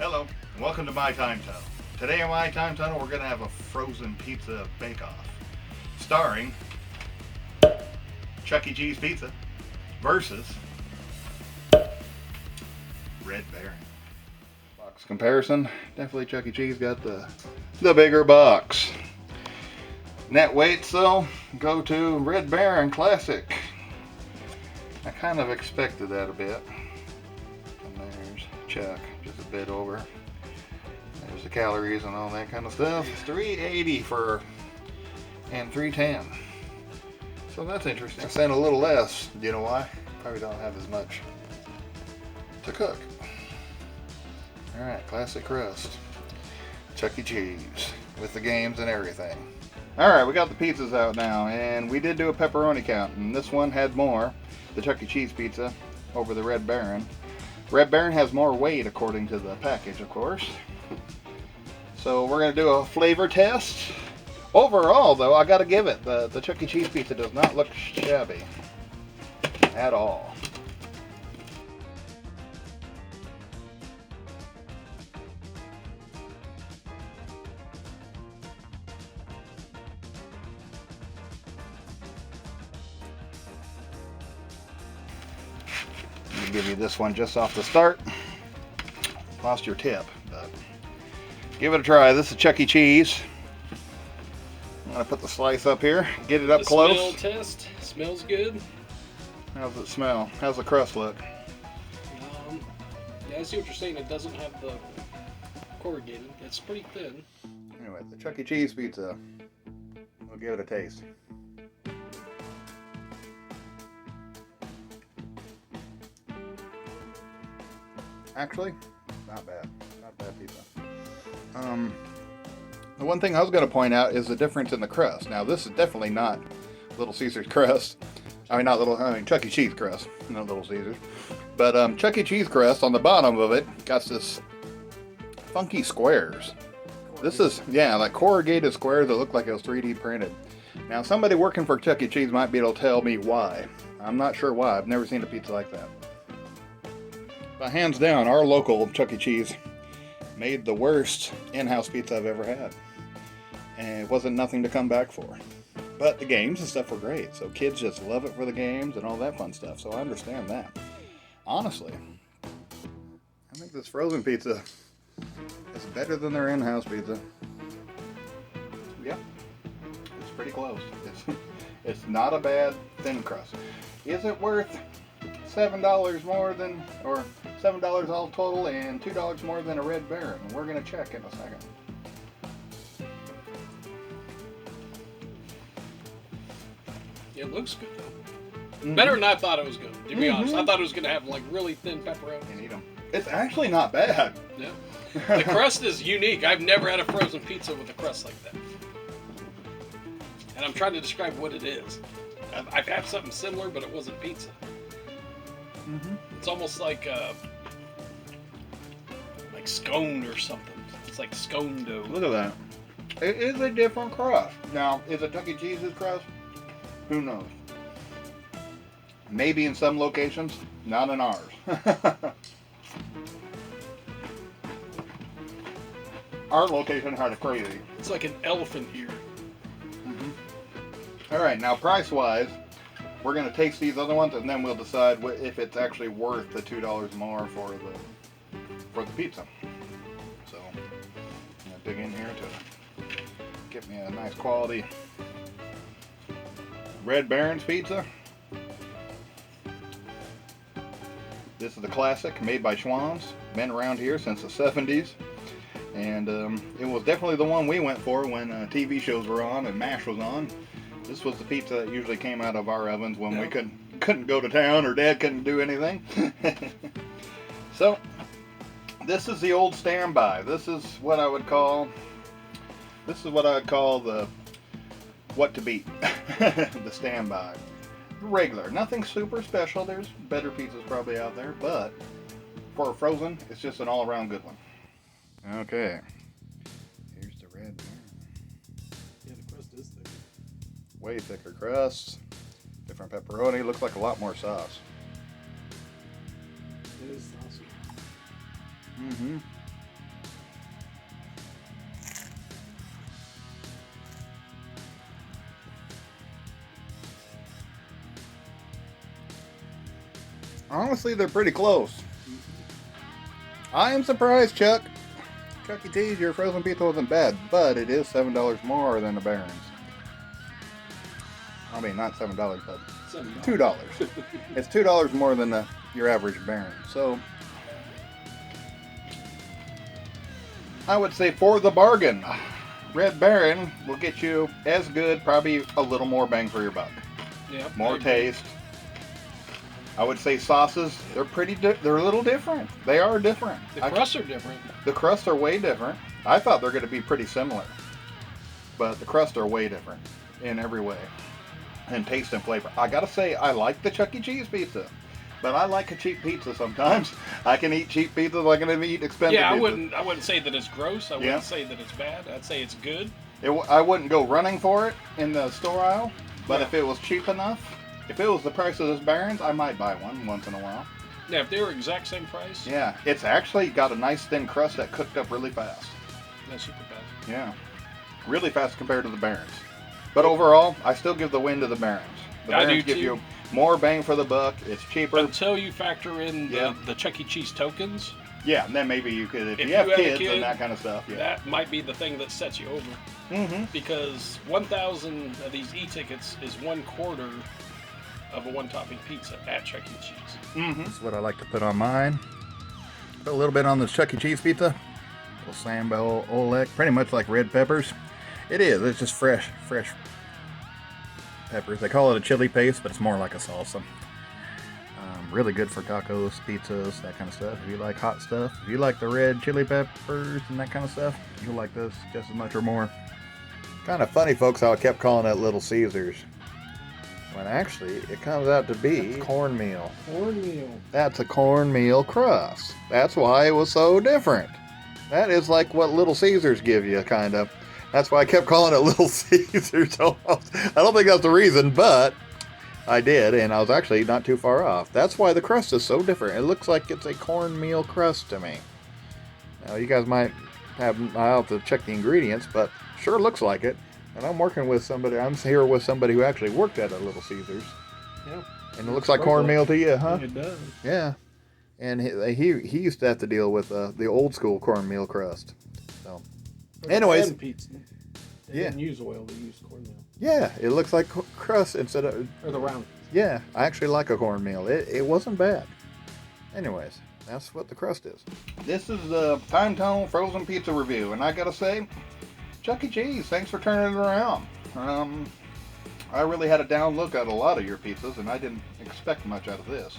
Hello, and welcome to My Time Tunnel. Today on My Time Tunnel, we're going to have a frozen pizza bake-off, starring Chuck E.Cheese pizza versus Red Baron. Box comparison, definitely Chuck E.Cheese got the bigger box. Net weights though, go to Red Baron Classic. I kind of expected that a bit. And there's Chuck, just a bit over. There's the calories and all that kind of stuff. It's 380 and 310. So that's interesting. I sent a little less. You know why? Probably don't have as much to cook. Alright, classic crust. Chuck E. Cheese with the games and everything. Alright, we got the pizzas out now, and we did do a pepperoni count, and this one had more, the Chuck E. Cheese pizza, over the Red Baron. Red Baron has more weight according to the package, of course. So we're going to do a flavor test. Overall, though, I got to give it, the Chuck E. Cheese pizza does not look shabby at all. I'll give you this one just off the start. Lost your tip, but give it a try. This is Chuck E. Cheese. I'm gonna put the slice up here, get it up close. Smell test. Smells good. How's it smell? How's the crust look? Yeah, I see what you're saying. It doesn't have the corrugated. It's pretty thin. Anyway, the Chuck E. Cheese pizza. We'll give it a taste. Actually, not bad. Not bad pizza. The one thing I was going to point out is the difference in the crust. Now, this is definitely not Little Caesar's crust. I mean, Chuck E. Cheese crust, not Little Caesar's. But Chuck E. Cheese crust on the bottom of it got this funky squares. This is, yeah, like corrugated squares that look like it was 3D printed. Now, somebody working for Chuck E. Cheese might be able to tell me why. I'm not sure why. I've never seen a pizza like that. But hands down, our local Chuck E. Cheese made the worst in-house pizza I've ever had. And it wasn't nothing to come back for. But the games and stuff were great. So kids just love it for the games and all that fun stuff. So I understand that. Honestly, I think this frozen pizza is better than their in-house pizza. Yeah, it's pretty close. It's not a bad thin crust. Is it worth $7 more than, or $7 all total and $2 more than a Red Baron? We're going to check in a second. It looks good though. Mm-hmm. Better than I thought it was going to be honest. I thought it was going to have like really thin pepperoni. You need them. It's actually not bad. Yeah. The crust is unique. I've never had a frozen pizza with a crust like that. And I'm trying to describe what it is. I've had something similar, but it wasn't pizza. Mm-hmm. It's almost like scone or something. It's like scone dough. Look at that. It is a different crust. Now, is it Chuck E. Cheese's crust? Who knows? Maybe in some locations, not in ours. Our location had a crazy. It's like an elephant ear. Mm-hmm. All right, now price-wise, we're going to taste these other ones, and then we'll decide if it's actually worth the $2 more for the pizza. So, I'm going to dig in here to get me a nice quality Red Baron's pizza. This is the classic, made by Schwann's. Been around here since the 70s. And it was definitely the one we went for when TV shows were on and MASH was on. This was the pizza that usually came out of our ovens when we couldn't go to town or Dad couldn't do anything. So, this is the old standby. This is what I would call the what to beat. The standby. Regular. Nothing super special. There's better pizzas probably out there, but for a frozen, it's just an all-around good one. Okay. Here's the Red Baron. Yeah, the crust is thick. Way thicker crust. Different pepperoni. Looks like a lot more sauce. It is saucy. Mm-hmm. Honestly, they're pretty close. I am surprised, Chuck. Chuck E.Cheese, your frozen pizza wasn't bad, but it is $7 more than the Barron's. I mean, not $7, but $2. It's $2 more than your average Barron. So, I would say for the bargain, Red Baron will get you as good, probably a little more bang for your buck. Yep, More taste. I would say sauces, they're they're a little different. They are different. The crusts are different. The crusts are way different. I thought they're going to be pretty similar, but the crusts are way different in every way, in taste and flavor. I gotta say, I like the Chuck E.Cheese pizza, but I like a cheap pizza sometimes. I can eat cheap pizza like I can eat expensive pizza. I wouldn't say that it's gross. I wouldn't say that it's bad. I'd say it's good. I wouldn't go running for it in the store aisle, but if it was cheap enough, if it was the price of this Barron's, I might buy one once in a while. Yeah, if they were exact same price. Yeah, it's actually got a nice thin crust that cooked up really fast. That's super fast. Yeah, really fast compared to the Barron's. But overall, I still give the win to the Barron's. The Barron's give you more bang for the buck. It's cheaper. Until you factor in the Chuck E. Cheese tokens. Yeah, and then maybe you could, if you have kids and that kind of stuff. Yeah. That might be the thing that sets you over. Mm-hmm. Because 1,000 of these e-tickets is 1/4 of a one-topping pizza at Chuck E. Cheese. Mm-hmm. That's what I like to put on mine. Put a little bit on this Chuck E. Cheese pizza. A little Sambo Oleg, pretty much like red peppers. It is. It's just fresh peppers. They call it a chili paste, but it's more like a salsa. Really good for tacos, pizzas, that kind of stuff. If you like hot stuff, if you like the red chili peppers and that kind of stuff, you'll like this just as much or more. Kind of funny, folks, how I kept calling it Little Caesars, when actually it comes out to be cornmeal. Cornmeal. That's a cornmeal crust. That's why it was so different. That is like what Little Caesars give you, kind of. That's why I kept calling it Little Caesars almost. I don't think that's the reason, but I did, and I was actually not too far off. That's why the crust is so different. It looks like it's a cornmeal crust to me. Now, you guys might I'll have to check the ingredients, but sure looks like it. And I'm working with somebody, I'm here with somebody who actually worked at a Little Caesars. Yeah. And it looks like cornmeal to you, huh? It does. Yeah. And he used to have to deal with the old school cornmeal crust. So, anyways. Pizza. They didn't use oil, they used cornmeal. Yeah, it looks like crust instead of... Or the round. Yeah, I actually like a cornmeal. It wasn't bad. Anyways, that's what the crust is. This is the Time Tone Frozen Pizza Review, and I gotta say, Chuck E. Cheese, thanks for turning it around. I really had a down look at a lot of your pizzas, and I didn't expect much out of this.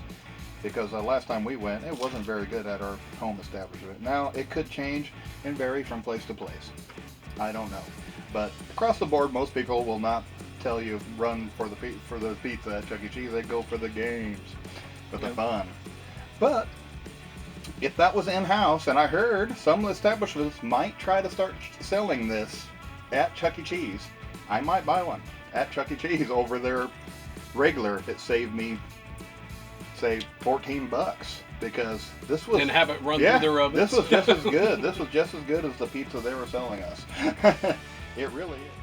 Because last time we went, it wasn't very good at our home establishment. Now, it could change and vary from place to place. I don't know. But across the board, most people will not tell you run for the pizza at Chuck E. Cheese. They go for the games, for the fun. But if that was in-house, and I heard some establishments might try to start selling this at Chuck E. Cheese, I might buy one at Chuck E. Cheese over their regular if it saved me, say, $14. Because this was... And have it run through their ovens. This was just as good. This was just as good as the pizza they were selling us. It really is.